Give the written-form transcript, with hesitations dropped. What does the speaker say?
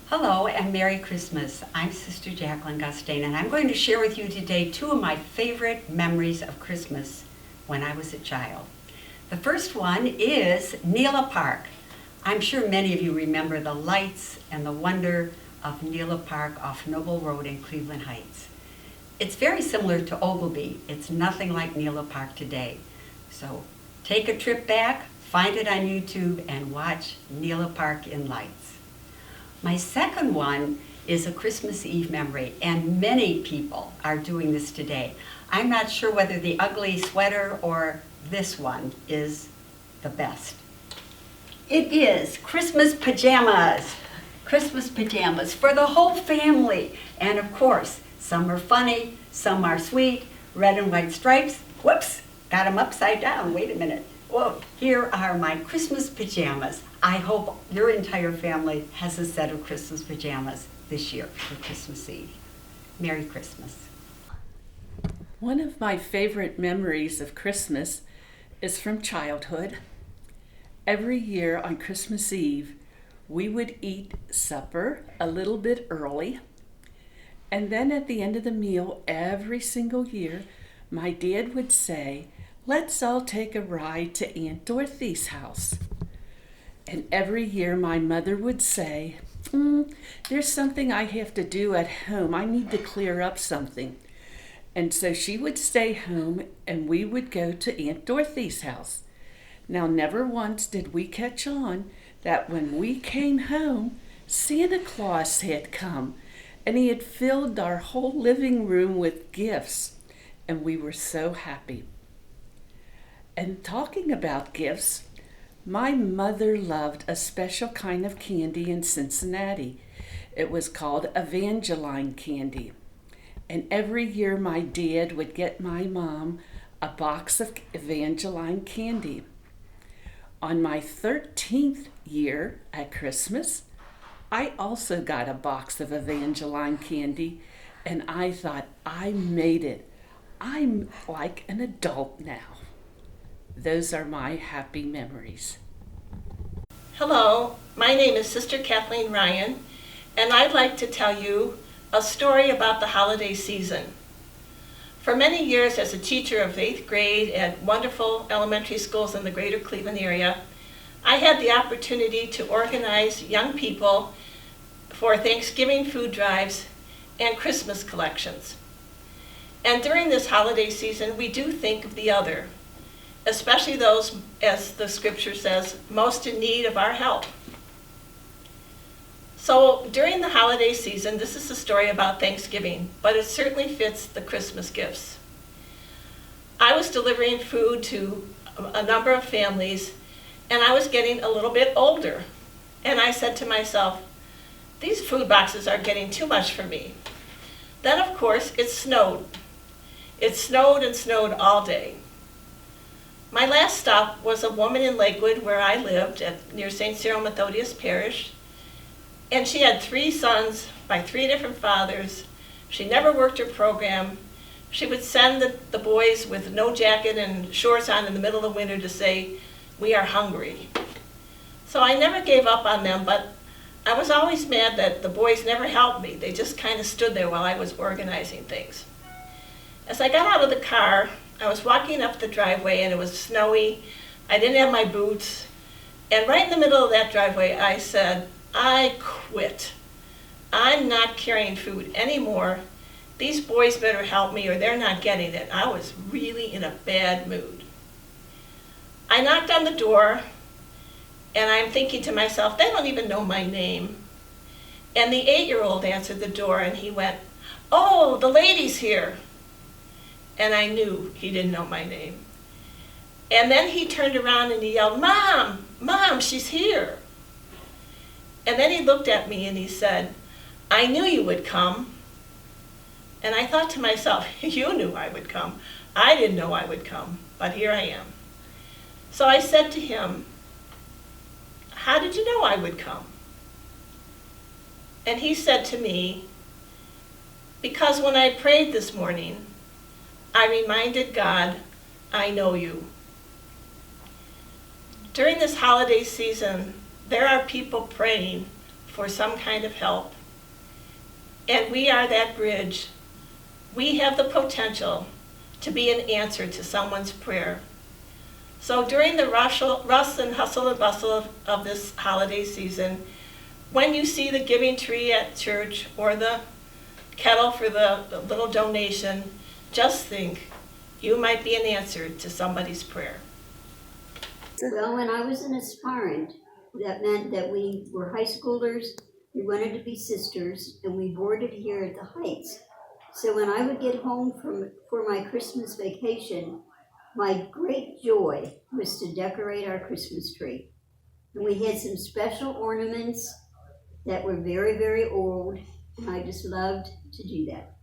Hello and Merry Christmas. I'm Sister Jacquelyn Gusdane, and I'm going to share with you today two of my favorite memories of Christmas when I was a child. The first one is Neela Park. I'm sure many of you remember the lights and the wonder of Neela Park off Noble Road in Cleveland Heights. It's very similar to Ogilvie. It's nothing like Neela Park today. So take a trip back, find it on YouTube, and watch Neela Park in lights. My second one is a Christmas Eve memory, and many people are doing this today. I'm not sure whether the ugly sweater or this one is the best. It is Christmas pajamas. Christmas pajamas for the whole family. And of course, some are funny, some are sweet, red and white stripes. Whoops, got them upside down. Wait a minute. Whoa, here are my Christmas pajamas. I hope your entire family has a set of Christmas pajamas this year for Christmas Eve. Merry Christmas. One of my favorite memories of Christmas is from childhood. Every year on Christmas Eve, we would eat supper a little bit early, and then at the end of the meal every single year, my dad would say, "Let's all take a ride to Aunt Dorothy's house." And every year my mother would say, "There's something I have to do at home. I need to clear up something." And so she would stay home and we would go to Aunt Dorothy's house. Now, never once did we catch on that when we came home, Santa Claus had come and he had filled our whole living room with gifts, and we were so happy. And talking about gifts, my mother loved a special kind of candy in Cincinnati. It was called Evangeline candy. And every year my dad would get my mom a box of Evangeline candy. On my 13th year at Christmas, I also got a box of Evangeline candy, and I thought, I made it. I'm like an adult now. Those are my happy memories. Hello, my name is Sister Kathleen Ryan, and I'd like to tell you a story about the holiday season. For many years as a teacher of 8th grade at wonderful elementary schools in the greater Cleveland area, I had the opportunity to organize young people for Thanksgiving food drives and Christmas collections. And during this holiday season, we do think of the other, especially those, as the scripture says, most in need of our help. So during the holiday season, this is a story about Thanksgiving, but it certainly fits the Christmas gifts. I was delivering food to a number of families, and I was getting a little bit older. And I said to myself, these food boxes are getting too much for me. Then, of course, it snowed. It snowed and snowed all day. My last stop was a woman in Lakewood where I lived near St. Cyril Methodius Parish. And she had 3 sons by 3 different fathers. She never worked her program. She would send the boys with no jacket and shorts on in the middle of the winter to say, "We are hungry." So I never gave up on them, but I was always mad that the boys never helped me. They just kind of stood there while I was organizing things. As I got out of the car, I was walking up the driveway and it was snowy. I didn't have my boots. And right in the middle of that driveway, I said, I quit. I'm not carrying food anymore. These boys better help me or they're not getting it. I was really in a bad mood. I knocked on the door and I'm thinking to myself, they don't even know my name. And the 8-year-old answered the door and he went, "Oh, the lady's here." And I knew he didn't know my name. And then he turned around and he yelled, "Mom, Mom, she's here." And then he looked at me and he said, "I knew you would come." And I thought to myself, you knew I would come. I didn't know I would come, but here I am. So I said to him, "How did you know I would come?" And he said to me, "Because when I prayed this morning, I reminded God, I know you." During this holiday season, there are people praying for some kind of help. And we are that bridge. We have the potential to be an answer to someone's prayer. So during the rush and hustle and bustle of this holiday season, when you see the giving tree at church or the kettle for the little donation, just think, you might be an answer to somebody's prayer. Well, when I was an aspirant, that meant that we were high schoolers, we wanted to be sisters, and we boarded here at the Heights. So when I would get home for my Christmas vacation, my great joy was to decorate our Christmas tree. And we had some special ornaments that were very, very old, and I just loved to do that.